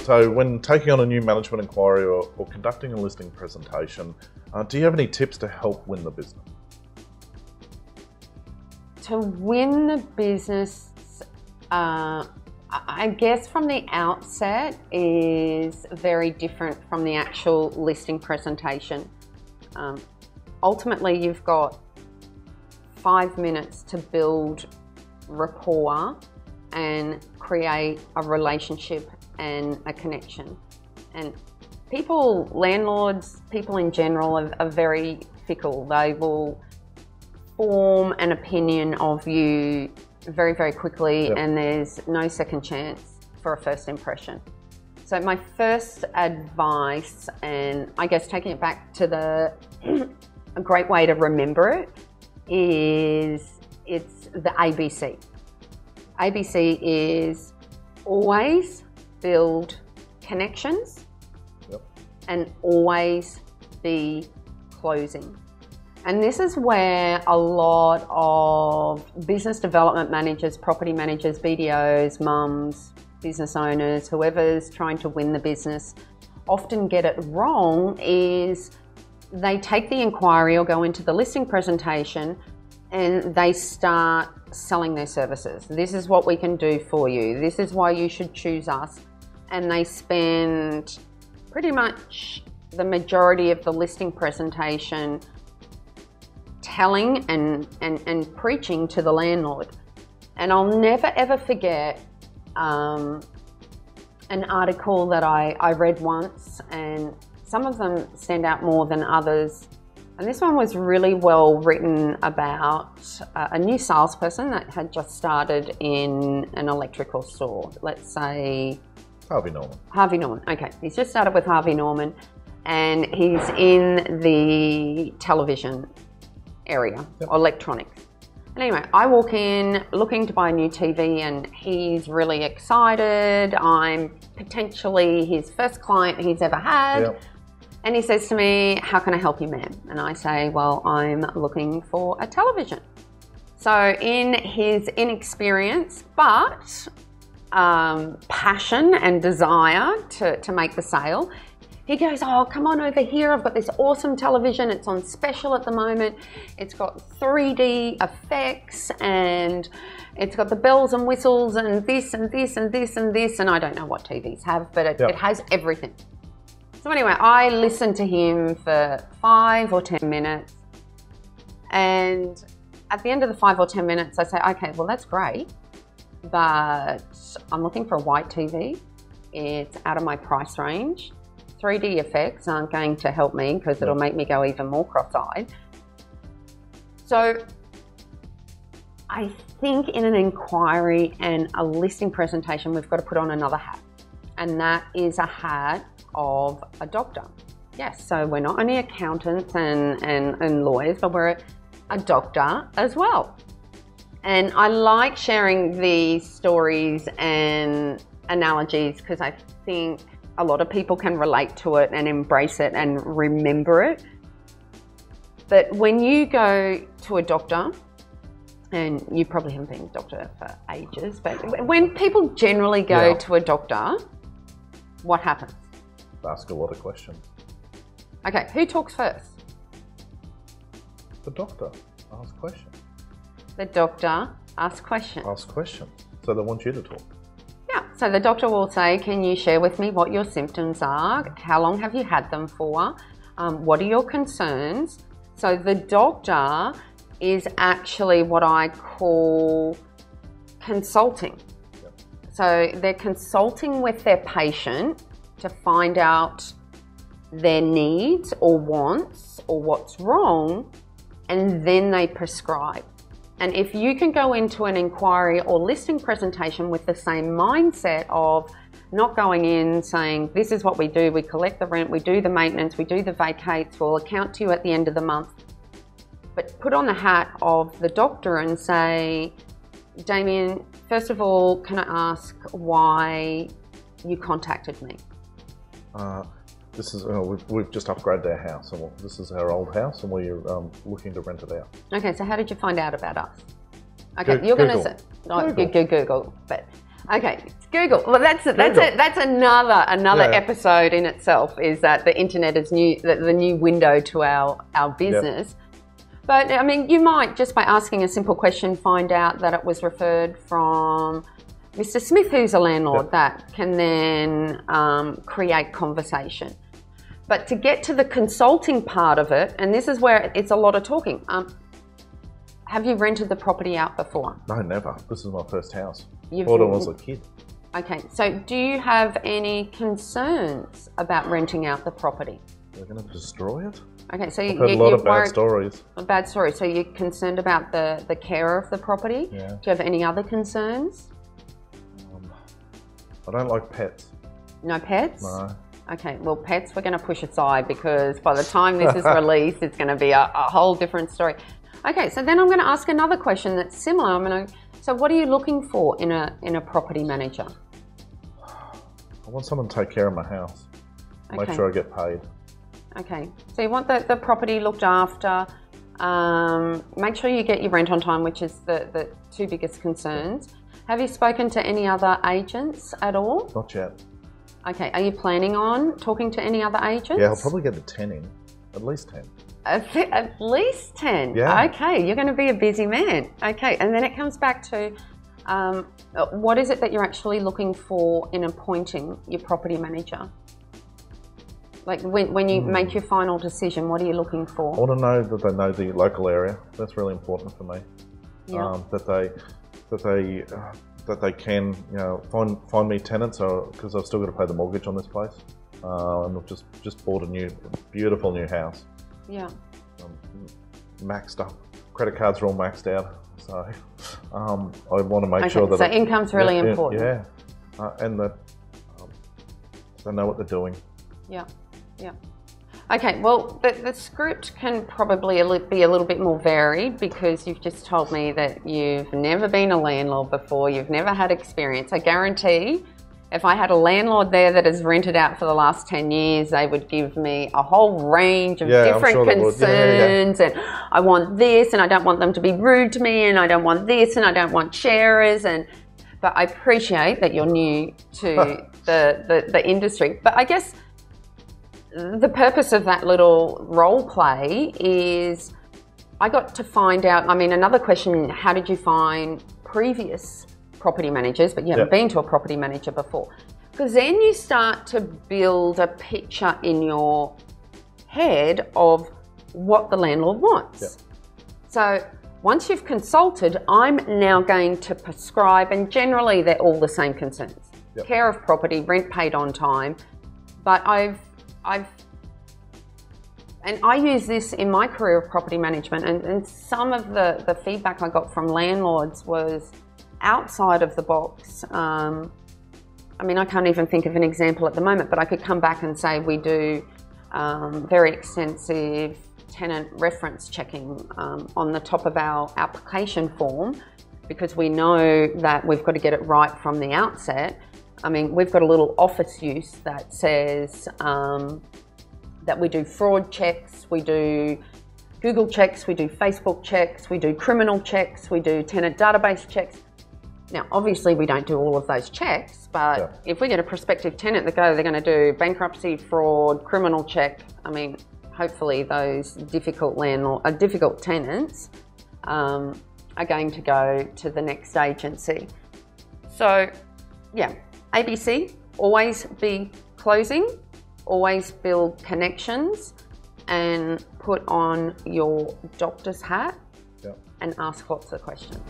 So when taking on a new management inquiry or conducting a listing presentation, do you have any tips to help win the business? To win the business, I guess from the outset is very different from the actual listing presentation. Ultimately, you've got 5 minutes to build rapport and create a relationship and a connection. And people, landlords, people in general are very fickle. They will form an opinion of you very, very quickly, yep. And there's no second chance for a first impression. So my first advice, and I guess taking it back to a great way to remember it, is it's the ABC. ABC is always build connections, yep. And always be closing. And this is where a lot of business development managers, property managers, BDOs, mums, business owners, whoever's trying to win the business, often get it wrong. Is they take the inquiry or go into the listing presentation and they start selling their services. This is what we can do for you. This is why you should choose us. And they spend pretty much the majority of the listing presentation telling and preaching to the landlord. And I'll never ever forget an article that I read once, and some of them stand out more than others. And this one was really well written about a new salesperson that had just started in an electrical store. Let's say Harvey Norman. Harvey Norman. Okay, he's just started with Harvey Norman, and he's in the television area, yep. Or electronics. And anyway, I walk in looking to buy a new TV, and he's really excited. I'm potentially his first client he's ever had. Yep. And he says to me, "How can I help you, ma'am?" And I say, "Well, I'm looking for a television." So in his inexperience, but passion and desire to make the sale, he goes, "Oh, come on over here. I've got this awesome television. It's on special at the moment. It's got 3D effects and it's got the bells and whistles and this and this and this and this." And I don't know what TVs have, but it has everything. So anyway, I listened to him for 5 or 10 minutes. And at the end of the 5 or 10 minutes, I say, "Okay, well, that's great, but I'm looking for a white TV. It's out of my price range. 3D effects aren't going to help me because it'll make me go even more cross-eyed." So I think in an inquiry and a listing presentation, we've got to put on another hat. And that is a hat of a doctor. Yes, so we're not only accountants and lawyers, but we're a doctor as well. And I like sharing these stories and analogies because I think a lot of people can relate to it and embrace it and remember it. But when you go to a doctor, and you probably haven't been a doctor for ages, but when people generally go to a doctor, what happens? Ask a lot of questions. Okay, who talks first? The doctor asks questions. The doctor asks questions. Ask questions. So they want you to talk. Yeah, so the doctor will say, "Can you share with me what your symptoms are? How long have you had them for? What are your concerns?" So the doctor is actually what I call consulting. Yep. So they're consulting with their patient to find out their needs or wants or what's wrong, and then they prescribe. And if you can go into an inquiry or listing presentation with the same mindset of not going in saying, "This is what we do, we collect the rent, we do the maintenance, we do the vacates, we'll account to you at the end of the month," but put on the hat of the doctor and say, "Damien, first of all, can I ask why you contacted me?" This is we've just upgraded our house, and this is our old house, and we're looking to rent it out. Okay, so how did you find out about us? Okay, you're going to say Google, but Okay, it's Google. Well, that's another episode in itself. Is that the internet is the new window to our business. Yep. But I mean, you might just by asking a simple question find out that it was referred from Mr. Smith, who's a landlord. Yep. That can then create conversation. But to get to the consulting part of it, and this is where it's a lot of talking. Have you rented the property out before? No, never. This is my first house. Bought it when I was a kid. Okay, so do you have any concerns about renting out the property? They're going to destroy it? Okay, so I've heard a lot of bad stories. Bad stories. So you're concerned about the care of the property? Yeah. Do you have any other concerns? I don't like pets. No pets? No. Okay, well, pets we're going to push aside because by the time this is released, it's going to be a whole different story. Okay, so then I'm going to ask another question that's similar. So what are you looking for in a property manager? I want someone to take care of my house. Okay. Make sure I get paid. Okay, so you want the property looked after. Make sure you get your rent on time, which is the two biggest concerns. Have you spoken to any other agents at all? Not yet. Okay, are you planning on talking to any other agents? Yeah, I'll probably get a 10 in. At least 10. At least 10? Yeah. Okay, you're going to be a busy man. Okay, and then it comes back to what is it that you're actually looking for in appointing your property manager? Like when you make your final decision, what are you looking for? I want to know that they know the local area. That's really important for me. Yeah. That they can, find me tenants, because I've still got to pay the mortgage on this place. And I've just bought a beautiful new house. Yeah. Maxed up. Credit cards are all maxed out. So I want to make sure that... So income's really important. Yeah. And that they know what they're doing. Yeah. Yeah. Okay, well, the script can probably be a little bit more varied because you've just told me that you've never been a landlord before, you've never had experience. I guarantee if I had a landlord there that has rented out for the last 10 years, they would give me a whole range of different concerns. And I want this, and I don't want them to be rude to me, and I don't want this, and I don't want sharers. But I appreciate that you're new to the industry. But I guess the purpose of that little role play is I got to find out, another question, how did you find previous property managers, but you haven't been to a property manager before? Because then you start to build a picture in your head of what the landlord wants. Yep. So once you've consulted, I'm now going to prescribe, and generally they're all the same concerns. Yep. Care of property, rent paid on time, but and I use this in my career of property management, and some of the feedback I got from landlords was outside of the box. I can't even think of an example at the moment, but I could come back and say we do very extensive tenant reference checking on the top of our application form because we know that we've got to get it right from the outset. We've got a little office use that says that we do fraud checks, we do Google checks, we do Facebook checks, we do criminal checks, we do tenant database checks. Now, obviously, we don't do all of those checks, but if we get a prospective tenant that they're going to do bankruptcy, fraud, criminal check, hopefully those difficult tenants are going to go to the next agency. So, yeah. ABC, always be closing, always build connections, and put on your doctor's hat and ask lots of questions.